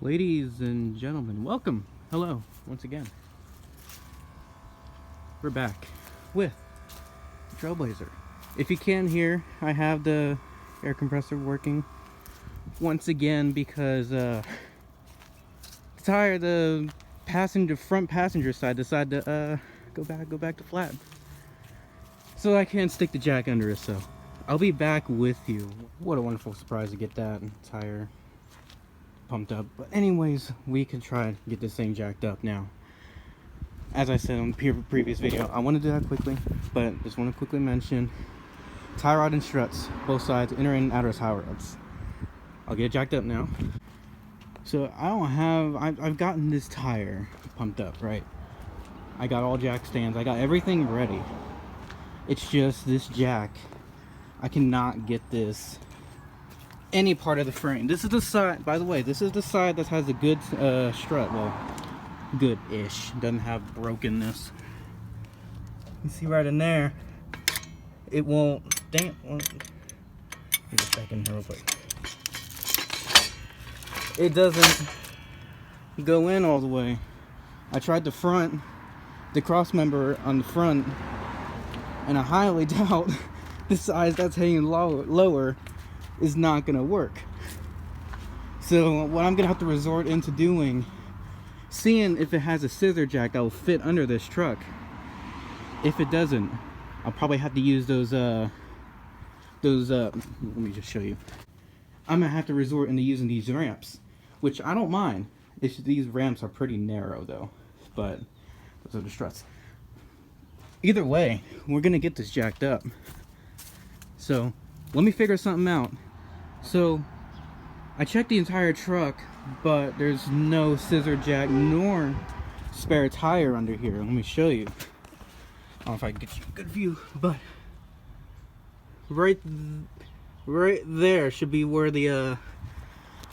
Ladies and gentlemen, welcome. Hello, once again. We're back with Trailblazer. If you can hear, I have the air compressor working once again because the front passenger side decided to go back to flat. So I can't stick the jack under it, so I'll be back with you. What a wonderful surprise to get that tire pumped up. But anyways, we can try to get this thing jacked up now. As I said in the previous video, I want to do that quickly, but just want to quickly mention tie rod and struts, both sides, inner and outer tie rods. I'll get it jacked up now. So I've gotten this tire pumped up, right? I got all jack stands, I got everything ready. It's just this jack, I cannot get this any part of the frame. This is the side, by the way, this is the side that has a good strut. Well, good-ish. Doesn't have brokenness. You see right in there, it won't, dang it, get it back in here real quick. It doesn't go in all the way. I tried the front, the cross member on the front, and I highly doubt the size that's hanging lower is not gonna work. So what I'm gonna have to resort into doing, seeing if it has a scissor jack that will fit under this truck. If it doesn't, I'll probably have to use those let me just show you. I'm gonna have to resort into using these ramps, which I don't mind. These ramps are pretty narrow though, but those are the struts. Either way, we're gonna get this jacked up. So let me figure something out. So I checked the entire truck, but there's no scissor jack nor spare tire under here. Let me show you. I don't know if I can get you a good view, but right there should be where the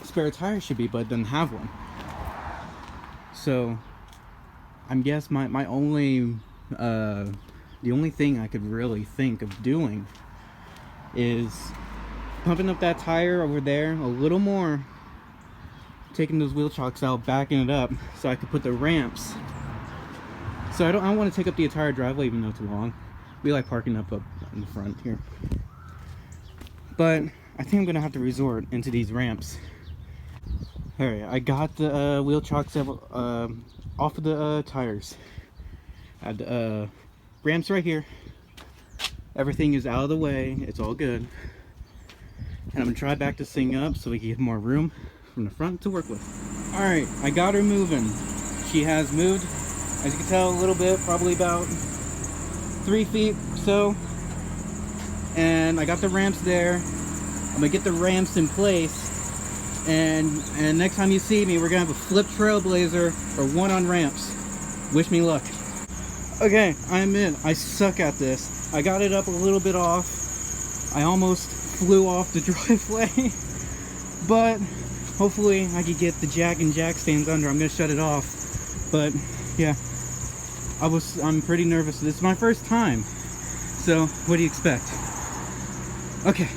spare tire should be, but it doesn't have one. So I guess my only the only thing I could really think of doing is pumping up that tire over there a little more, taking those wheel chocks out, backing it up so I could put the ramps. So I don't want to take up the entire driveway even though it's long. We like parking up in the front here. But I think I'm gonna have to resort into these ramps. Alright, I got the wheel chocks off of the tires. I had the ramps right here. Everything is out of the way, it's all good. And I'm gonna try back this thing up so we can get more room from the front to work with. Alright, I got her moving. She has moved, as you can tell, a little bit, probably about 3 feet or so. And I got the ramps there. I'm gonna get the ramps in place. And next time you see me, we're gonna have a flip Trailblazer or one on ramps. Wish me luck. Okay, I'm in. I suck at this. I got it up a little bit off. I almost flew off the driveway, but hopefully I could get the jack and jack stands under. I'm gonna shut it off, but yeah, I'm pretty nervous. This is my first time, so what do you expect? Okay,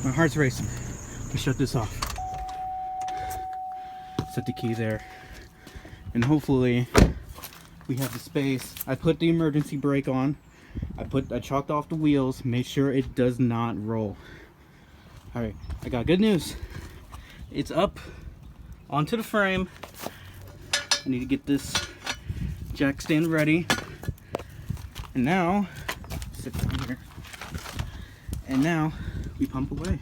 my heart's racing. Let's shut this off. Set the key there, and hopefully we have the space. I put the emergency brake on. I chalked off the wheels, made sure it does not roll. Alright, I got good news. It's up onto the frame. I need to get this jack stand ready. And now, sit down here. And now, we pump away.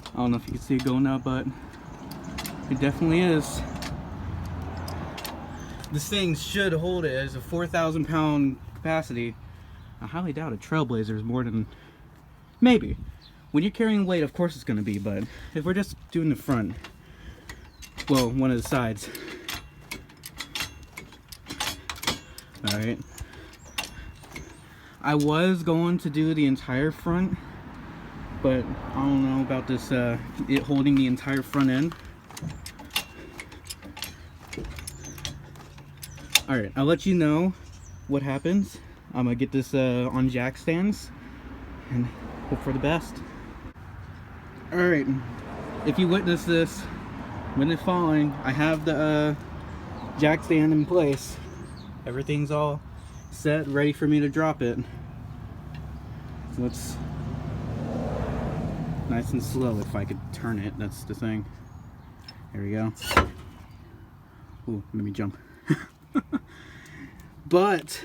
I don't know if you can see it going now, but it definitely is. This thing should hold it as a 4,000 pound capacity. I highly doubt a Trailblazer is more than, maybe. When you're carrying weight, of course it's gonna be, but if we're just doing the front, well, one of the sides. Alright. I was going to do the entire front, but I don't know about this, it holding the entire front end. Alright, I'll let you know what happens. I'm gonna get this on jack stands and hope for the best. Alright, if you witness this, when it's falling, I have the jack stand in place. Everything's all set, ready for me to drop it. So it's nice and slow. If I could turn it, that's the thing. There we go. Ooh, let me jump. But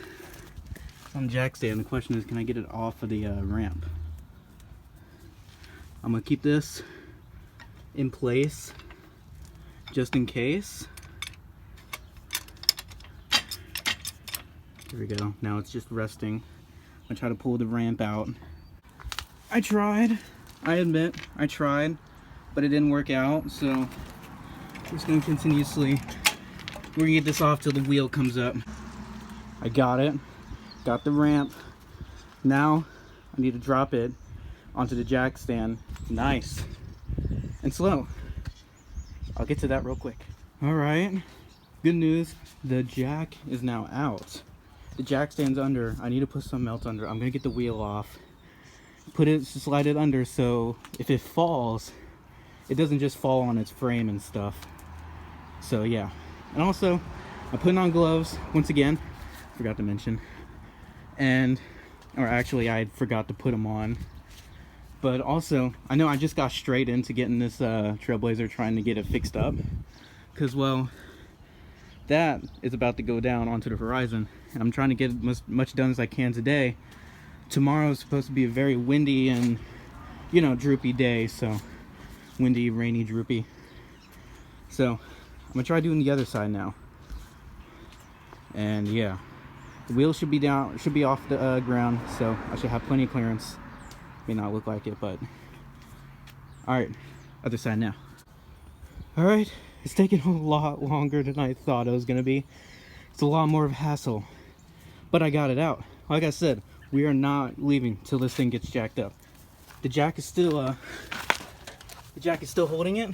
on jack stand, the question is, can I get it off of the ramp? I'm gonna keep this in place just in case. There we go. Now it's just resting. I try to pull the ramp out. I tried. I admit I tried, but it didn't work out. So I'm just gonna continuously. We're gonna get this off till the wheel comes up. I got it. Got the ramp. Now I need to drop it onto the jack stand. Nice and slow. I'll get to that real quick. All right. Good news. The jack is now out. The jack stand's under. I need to put something else under. I'm gonna get the wheel off. Slide it under so if it falls, it doesn't just fall on its frame and stuff. So yeah. And also, I'm putting on gloves once again. Forgot to mention. Or actually, I forgot to put them on. But also, I know I just got straight into getting this Trailblazer, trying to get it fixed up. Because, well, that is about to go down onto the horizon. And I'm trying to get as much done as I can today. Tomorrow is supposed to be a very windy and, you know, droopy day. So, windy, rainy, droopy. So, I'm going to try doing the other side now. And, yeah. The wheel should be down, should be off the ground. So, I should have plenty of clearance. May not look like it, but alright, other side now. Alright, it's taking a lot longer than I thought it was gonna be. It's a lot more of a hassle, but I got it out. Like I said, we are not leaving till this thing gets jacked up. The jack is still holding it.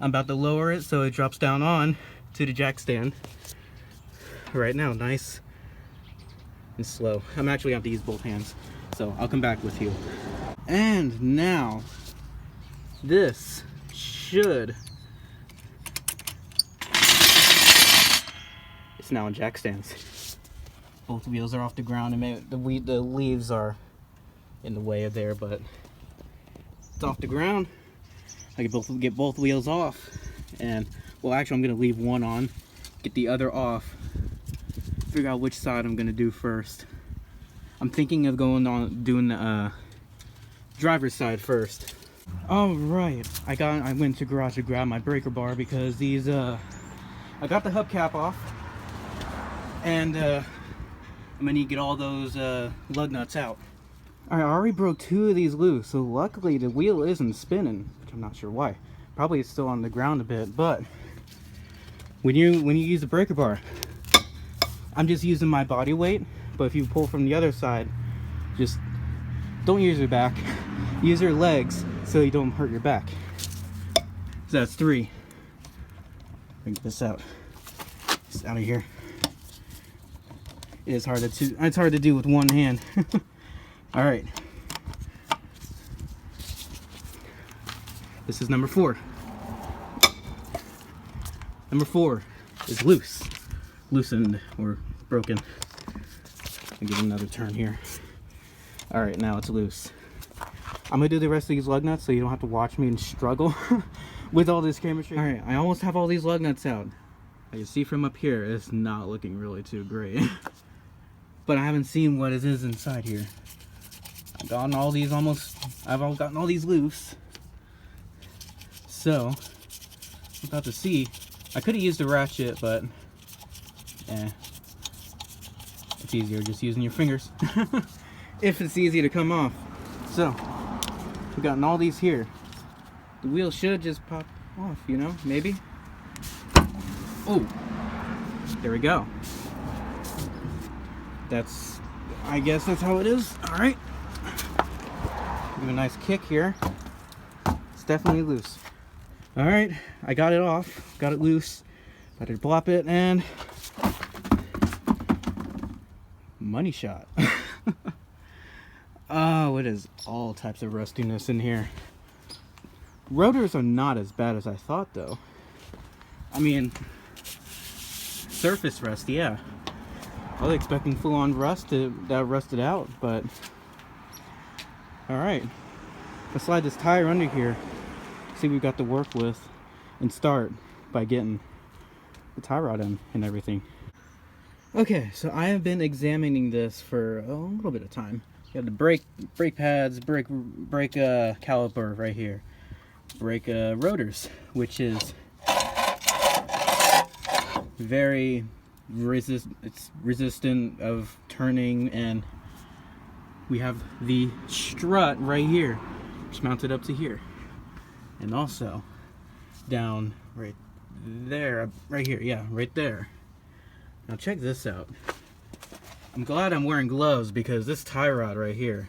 I'm about to lower it so it drops down on to the jack stand. Right now, nice and slow. I'm actually gonna have to use both hands. So I'll come back with you. And now this should, it's now on jack stands. Both wheels are off the ground, and the leaves are in the way of there, but it's off the ground. I can get both wheels off, and well, actually I'm gonna leave one on, get the other off, figure out which side I'm gonna do first. I'm thinking of doing the driver's side first. All right, I went to garage to grab my breaker bar because these I got the hubcap off, and I'm gonna need to get all those lug nuts out. All right, I already broke 2 of these loose, so luckily the wheel isn't spinning, which I'm not sure why. Probably it's still on the ground a bit, but when you use the breaker bar, I'm just using my body weight. But if you pull from the other side, just don't use your back. Use your legs so you don't hurt your back. So that's 3. Bring this out. Just out of here. It's hard to do with one hand. All right. This is number 4. Number 4 is loose, loosened or broken. I'll give it another turn here. All right, now it's loose. I'm gonna do the rest of these lug nuts so you don't have to watch me and struggle with all this chemistry. All right, I almost have all these lug nuts out. I can see from up here, it's not looking really too great. But I haven't seen what it is inside here. I've gotten all these gotten all these loose. So, I'm about to see. I could have used a ratchet, but it's easier just using your fingers if it's easy to come off. So we've gotten all these here. The wheel should just pop off, you know, maybe. Oh, there we go. I guess that's how it is. All right, give it a nice kick here. It's definitely loose. All right, I got it off, got it loose. Better plop it, and money shot. Oh, it is all types of rustiness in here. Rotors are not as bad as I thought, though. I mean, surface rust, yeah. I was expecting full-on rust that rusted out, but alright. Let's slide this tire under here, see what we've got to work with, and start by getting the tie rod in and everything. Okay, so I have been examining this for a little bit of time. You have the brake pads, brake caliper right here, brake rotors, which is very resistant of turning, and we have the strut right here, which mounted up to here, and also down right there, right here, yeah, right there. Now check this out. I'm glad I'm wearing gloves because this tie rod right here,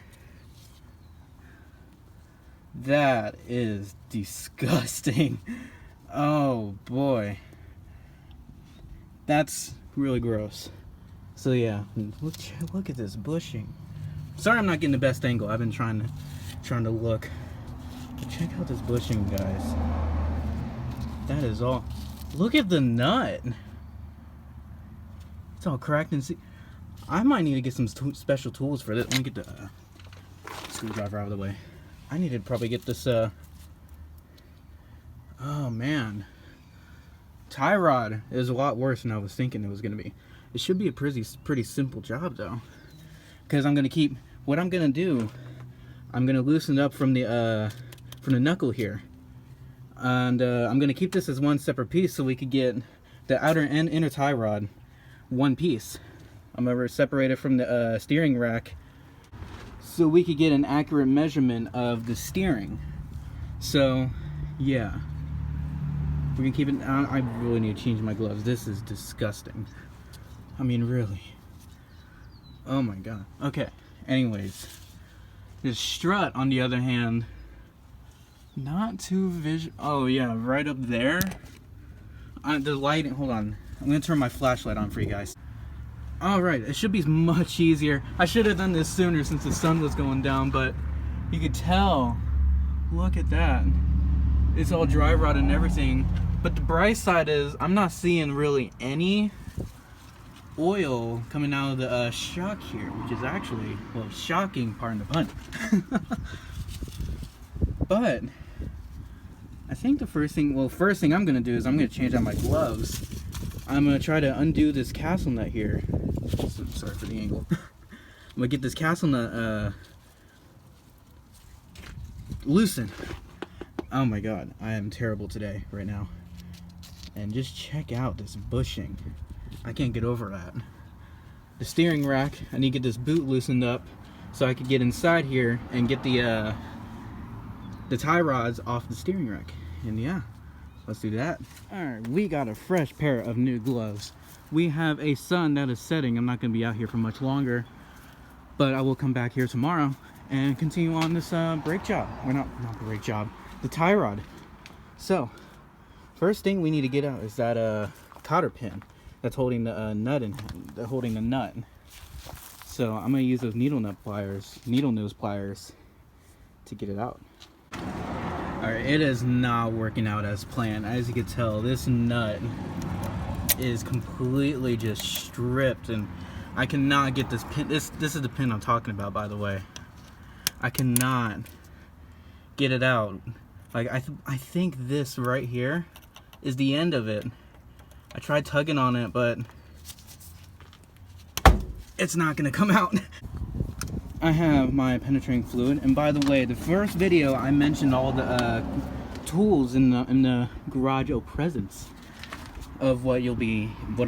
that is disgusting. Oh boy, that's really gross. So yeah, look at this bushing. Sorry I'm not getting the best angle. I've been trying to look. But check out this bushing, guys. That is all. Look at the nut. It's all cracked and see. I might need to get some special tools for this. Let me get the screwdriver out of the way. I need to probably get this. Oh man, tie rod is a lot worse than I was thinking it was gonna be. It should be a pretty simple job though, because I'm gonna keep. What I'm gonna do, I'm gonna loosen up from the knuckle here, and I'm gonna keep this as one separate piece so we could get the outer and inner tie rod one piece. I'm gonna separate it from the steering rack so we could get an accurate measurement of the steering. So yeah, we're gonna keep it. I really need to change my gloves. This is disgusting. I mean, really. Oh my god. Okay, anyways, this strut on the other hand, not too visual. Oh yeah, right up there. The lighting, hold on, I'm gonna turn my flashlight on for you guys. Alright, it should be much easier. I should have done this sooner since the sun was going down, but you could tell. Look at that. It's all dry rot and everything. But the bright side is I'm not seeing really any oil coming out of the shock here, which is actually, well, shocking, pardon the pun. But I think the first thing I'm gonna do is I'm gonna change out my gloves. I'm gonna try to undo this castle nut here. Sorry for the angle. I'm gonna get this castle nut loosened. Oh my god, I am terrible today right now. And just check out this bushing. I can't get over that. The steering rack, I need to get this boot loosened up so I could get inside here and get the tie rods off the steering rack. And yeah, let's do that. Alright, we got a fresh pair of new gloves. We have a sun that is setting. I'm not going to be out here for much longer, but I will come back here tomorrow and continue on this brake job. Or not the brake job, the tie rod. So, first thing we need to get out is that cotter pin that's holding the nut. So I'm going to use those needle nose pliers to get it out. Alright, it is not working out as planned. As you can tell, this nut is completely just stripped, and I cannot get this pin. This is the pin I'm talking about, by the way. I cannot get it out. Like I think this right here is the end of it. I tried tugging on it, but it's not gonna come out. I have my penetrating fluid, and by the way, the first video I mentioned all the tools in the garage presence of what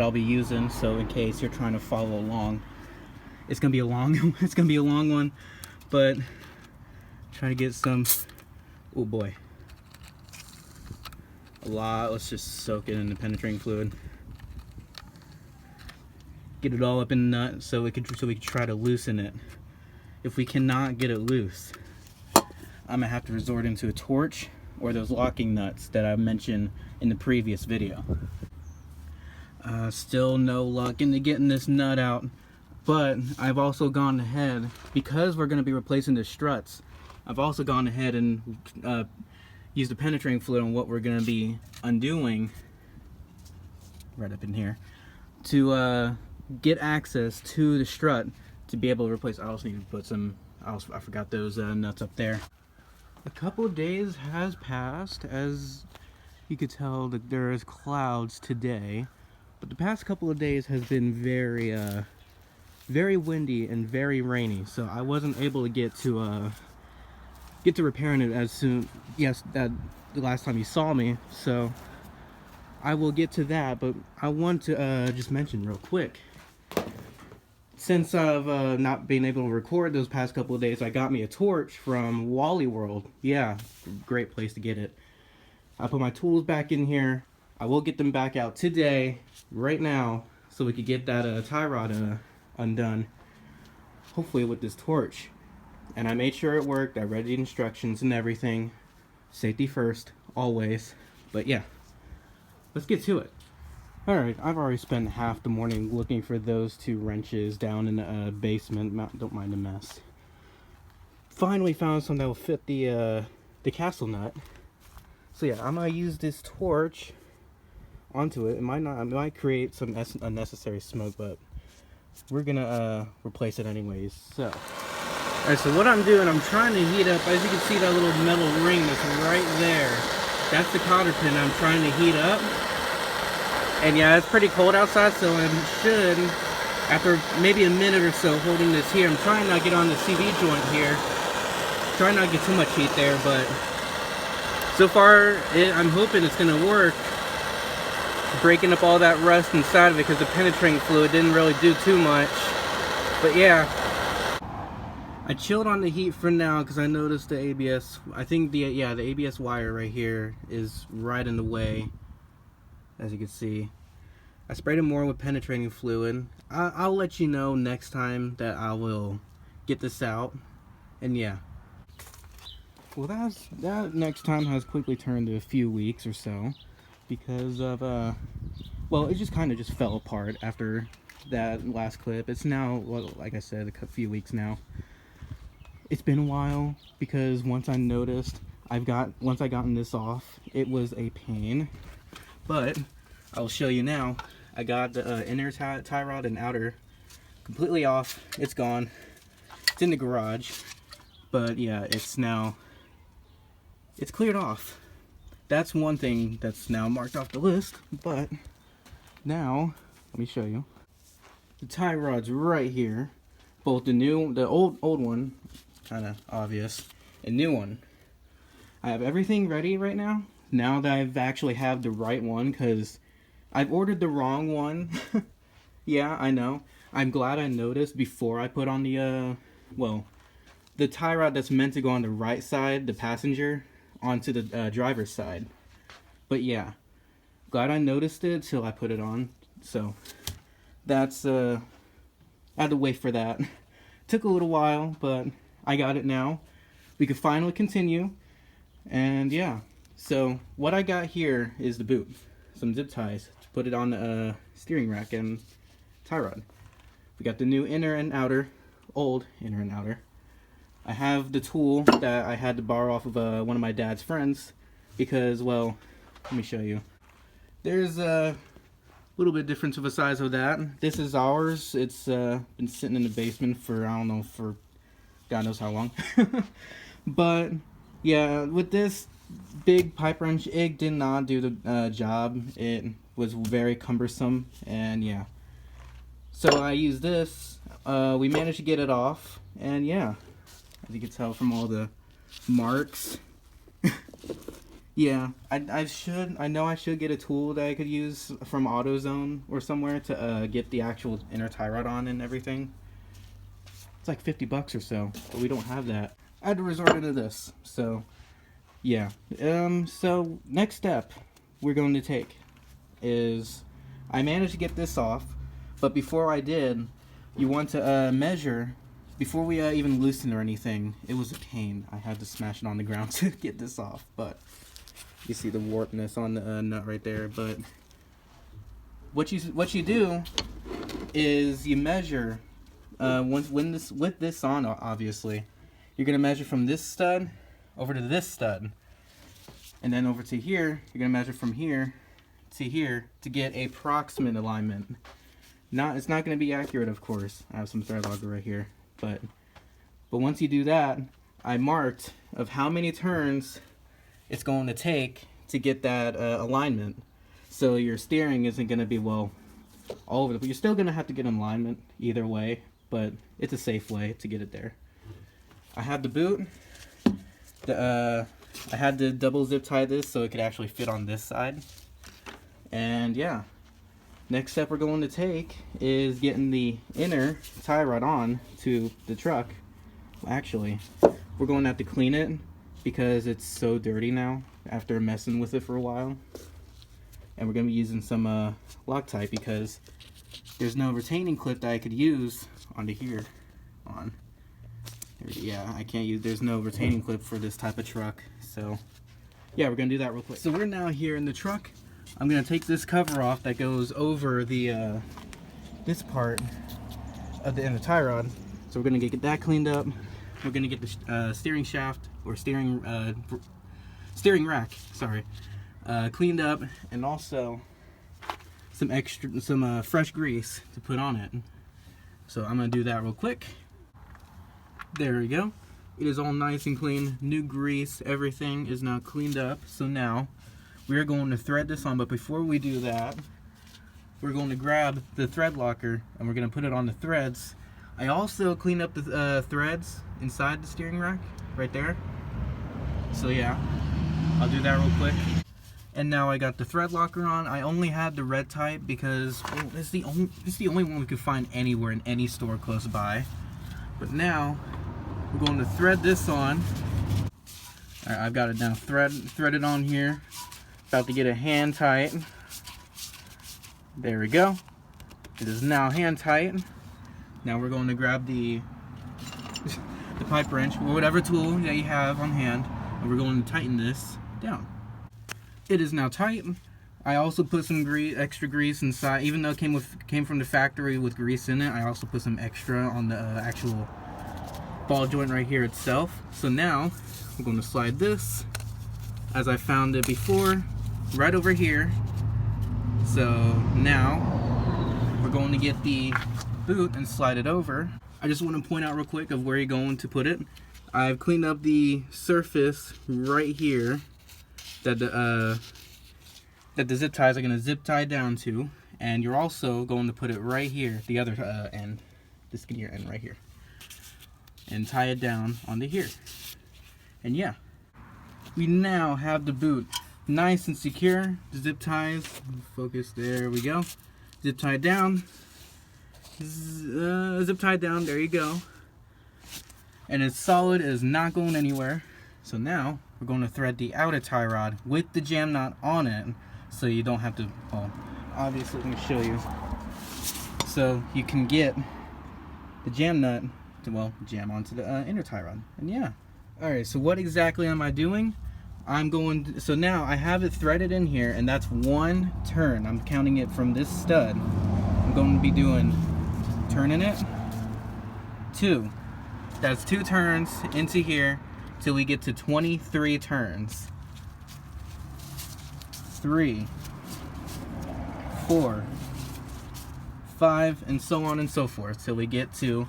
I'll be using. So in case you're trying to follow along, it's gonna be a long one, but try to get some. Oh boy, a lot. Let's just soak it in the penetrating fluid. Get it all up in the nut so we could try to loosen it. If we cannot get it loose, I'm gonna have to resort into a torch or those locking nuts that I mentioned in the previous video. Still no luck into getting this nut out, but I've also gone ahead, because we're going to be replacing the struts, I've also gone ahead and use the penetrating fluid on what we're going to be undoing right up in here to get access to the strut to be able to replace. I also need to put some, I forgot those nuts up there. A couple of days has passed. As you could tell that there is clouds today, but the past couple of days has been very very windy and very rainy, so I wasn't able to get to repairing it as soon, that the last time you saw me, so I will get to that. But I want to just mention real quick, since I've not been able to record those past couple of days, I got me a torch from Wally World. Yeah, great place to get it. I put my tools back in here. I will get them back out today, right now, so we could get that tie rod undone, hopefully with this torch. And I made sure it worked. I read the instructions and everything. Safety first, always. But yeah, let's get to it. Alright, I've already spent half the morning looking for those two wrenches down in the basement. Don't mind the mess. Finally found some that will fit the castle nut. So yeah, I'm gonna use this torch onto it. It might create some unnecessary smoke, but we're gonna replace it anyways. So, alright, so what I'm doing, I'm trying to heat up. As you can see, that little metal ring that's right there, that's the cotter pin I'm trying to heat up. And yeah, it's pretty cold outside, so I should, after maybe a minute or so holding this here, I'm trying not to get on the CV joint here. Trying not to get too much heat there, but so far, I'm hoping it's going to work. Breaking up all that rust inside of it, because the penetrating fluid didn't really do too much. But yeah, I chilled on the heat for now because I noticed the ABS, I think the ABS wire right here is right in the way, as you can see. I sprayed it more with penetrating fluid. I'll let you know next time that I will get this out. And yeah, well, that next time has quickly turned to a few weeks or so, because of well, it just kind of just fell apart after that last clip. It's now, well, like I said, a few weeks now. It's been a while, because once I noticed, once I gotten this off, it was a pain. But I'll show you now. I got the inner tie rod and outer completely off. It's gone. It's in the garage. But yeah, it's cleared off. That's one thing that's now marked off the list. But now, let me show you. The tie rod's right here. Both the old one, kind of obvious, and new one. I have everything ready right now. Now that I've actually have the right one, because I've ordered the wrong one. Yeah, I know. I'm glad I noticed before I put on the, well, the tie rod that's meant to go on the right side, the passenger, onto the driver's side. But yeah, glad I noticed it till I put it on. So that's, I had to wait for that. Took a little while, but I got it now. We could finally continue. And yeah, so what I got here is the boot. Some zip ties to put it on the steering rack and tie rod. We got the new inner and outer, old inner and outer. I have the tool that I had to borrow off of one of my dad's friends, because, well, let me show you. There's a little bit difference of a size of that. This is ours. It's been sitting in the basement for, I don't know, for God knows how long. But yeah, with this big pipe wrench, it did not do the job. It was very cumbersome, and yeah. So I used this. We managed to get it off, and yeah, as you can tell from all the marks. Yeah, I know I should get a tool that I could use from AutoZone or somewhere to get the actual inner tie rod on and everything. It's like $50 or so, but we don't have that. I had to resort to this, so yeah. So next step we're going to take is, I managed to get this off, but before I did, you want to measure. Before we even loosen or anything, it was a pain. I had to smash it on the ground to get this off, but you see the warpness on the nut right there. But what you do is you measure with this on, obviously. You're gonna measure from this stud over to this stud. And then over to here, you're gonna measure from here to here to get a approximate alignment. It's not gonna be accurate, of course. I have some thread locker right here, but once you do that, I marked of how many turns it's going to take to get that alignment. So your steering isn't gonna be all over, but you're still gonna have to get an alignment either way, but it's a safe way to get it there. I have the boot. I had to double zip tie this so it could actually fit on this side. And yeah, next step we're going to take is getting the inner tie rod on to the truck. Actually, we're going to have to clean it because it's so dirty now after messing with it for a while. And we're going to be using some Loctite because there's no retaining clip that I could use onto here. Yeah, I can't use, there's no retaining clip for this type of truck. So yeah, we're gonna do that real quick. So we're now here in the truck. I'm gonna take this cover off that goes over the this part of the tie rod. So we're gonna get that cleaned up. We're gonna get the steering shaft or steering rack, sorry, cleaned up, and also some fresh grease to put on it. So I'm gonna do that real quick. There we go. It is all nice and clean. New grease, everything is now cleaned up. So now we are going to thread this on, but before we do that, we're going to grab the thread locker and we're going to put it on the threads. I also cleaned up the threads inside the steering rack right there. So yeah, I'll do that real quick. And now I got the thread locker on. I only had the red type because, well, it's the only one we could find anywhere in any store close by. But now we're going to thread this on. Alright, I've got it now threaded on here. About to get it hand tight. There we go. It is now hand tight. Now we're going to grab the pipe wrench or whatever tool that you have on hand, and we're going to tighten this down. It is now tight. I also put some extra grease inside, even though it came from the factory with grease in it. I also put some extra on the actual ball joint right here itself. So now I'm going to slide this as I found it before, right over here. So now we're going to get the boot and slide it over. I just want to point out real quick of where you're going to put it. I've cleaned up the surface right here that the zip ties are going to zip tie down to, and you're also going to put it right here, the other end, the skinnier end right here, and tie it down onto here. And yeah, we now have the boot nice and secure. The zip ties, focus, there we go. Zip tie down, zip tie down, there you go. And it's solid, it is not going anywhere. So now we're going to thread the outer tie rod with the jam knot on it, so you don't have to, well, obviously let me show you. So you can get the jam nut to, well, jam onto the inner tie rod. And yeah. Alright, so what exactly am I doing? So now I have it threaded in here, and that's one turn. I'm counting it from this stud. I'm going to be turning it, 2. That's 2 turns into here till we get to 23 turns. 3, 4, 5, and so on and so forth till we get to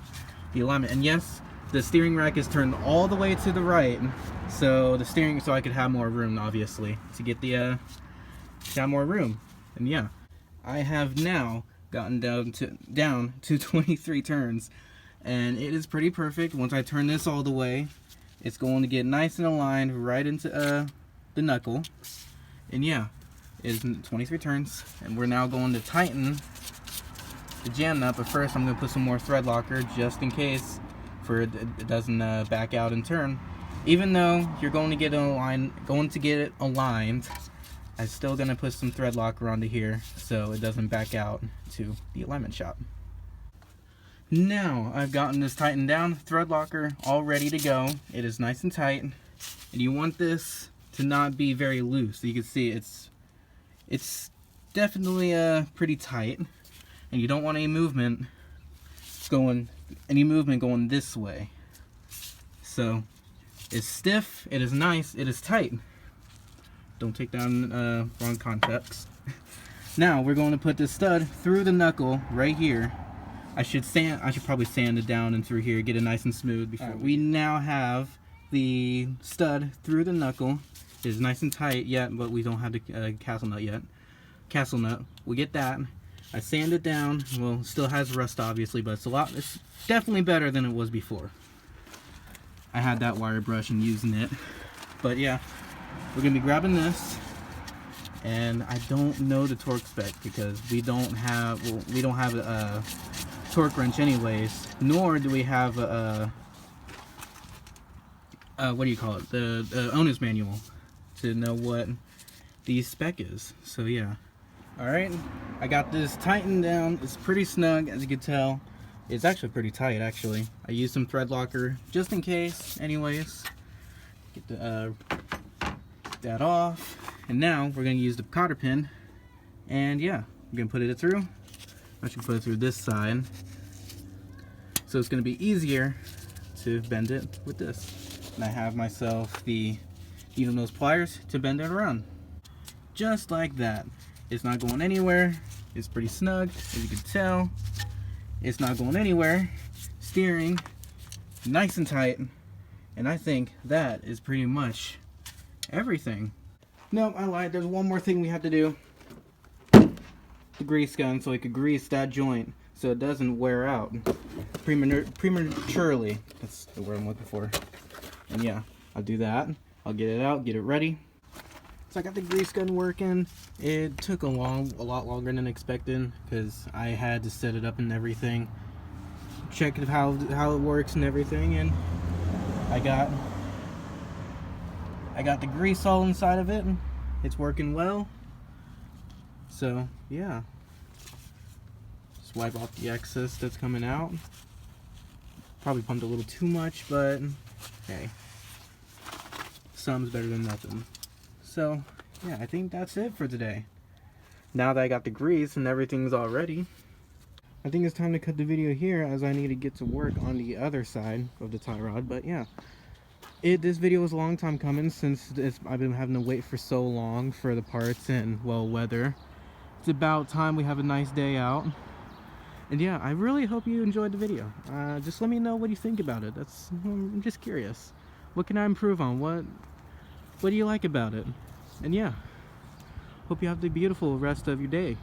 the alignment. And yes, the steering rack is turned all the way to the right, so so I could have more room, obviously, to get the have more room. And yeah, I have now gotten down to 23 turns, and it is pretty perfect. Once I turn this all the way, it's going to get nice and aligned right into the knuckle. And yeah, it's 23 turns, and we're now going to tighten the jam nut. But first I'm going to put some more thread locker just in case it doesn't back out and turn. Even though you're going to get it aligned, I'm still going to put some thread locker onto here so it doesn't back out to the alignment shop. Now I've gotten this tightened down, thread locker all ready to go. It is nice and tight, and you want this to not be very loose. So you can see it's definitely pretty tight, and you don't want any movement going this way. So it's stiff, it is nice, it is tight. Don't take down wrong context. Now we're going to put this stud through the knuckle right here. I should probably sand it down and through here, get it nice and smooth. Before we now have the stud through the knuckle. It's nice and tight yet, but we don't have the castle nut yet. Castle nut, we get that. I sand it down. Well, it still has rust obviously, but it's definitely better than it was before. I had that wire brush and using it, but yeah, we're gonna be grabbing this. And I don't know the torque spec because we don't have a torque wrench anyways, nor do we have a what do you call it, the owner's manual to know what the spec is. So yeah, all right, I got this tightened down. It's pretty snug, as you can tell. It's actually pretty tight actually. I used some thread locker just in case anyways. Get that off. And now we're going to use the cotter pin, and yeah, I'm going to put it through. I should put it through this side, so it's going to be easier to bend it with this. And I have myself the needle nose pliers to bend it around. Just like that. It's not going anywhere. It's pretty snug, as you can tell. It's not going anywhere. Steering nice and tight, and I think that is pretty much everything. No, I lied. There's one more thing we have to do. The grease gun, so I could grease that joint so it doesn't wear out prematurely. That's the word I'm looking for. And yeah, I'll do that. I'll get it out, get it ready. So I got the grease gun working. It took a lot longer than expected because I had to set it up and everything. Check how it works and everything, and I got the grease all inside of it. It's working well. So yeah, just wipe off the excess that's coming out. Probably pumped a little too much, but hey, some's better than nothing. So yeah, I think that's it for today. Now that I got the grease and everything's all ready, I think it's time to cut the video here, as I need to get to work on the other side of the tie rod. But yeah, this video was a long time coming since I've been having to wait for so long for the parts and, well, weather. It's about time we have a nice day out. And yeah, I really hope you enjoyed the video. Just let me know what you think about it. I'm just curious. What can I improve on? What do you like about it? And yeah, hope you have the beautiful rest of your day.